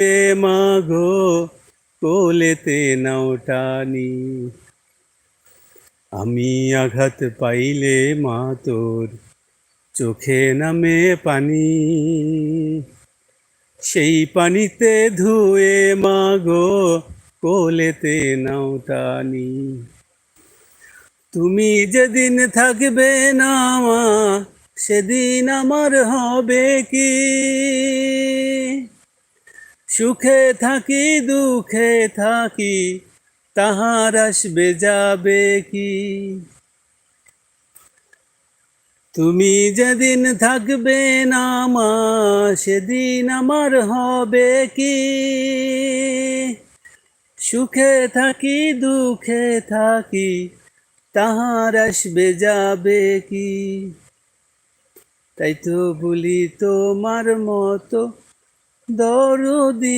এ মাগো কোলেতে নাও টানি, আমি আঘাত পাইলে মা তোর চোখে নামে পানি, সেই পানিতে ধুয়ে মাগো কোলেতে নাও টানি। তুমি যেদিন থাকবে না মা, সেদিন আমার হবে কি? সুখে থাকি দুঃখে থাকি, তাহার আসবে যাবে কি? তুমি যেদিন থাকবে না মা, সেদিন আমার হবে কি? সুখে থাকি দুঃখে থাকি, তাহার আসবে যাবে কি? তাই তো বলি তোমার মতো দরদি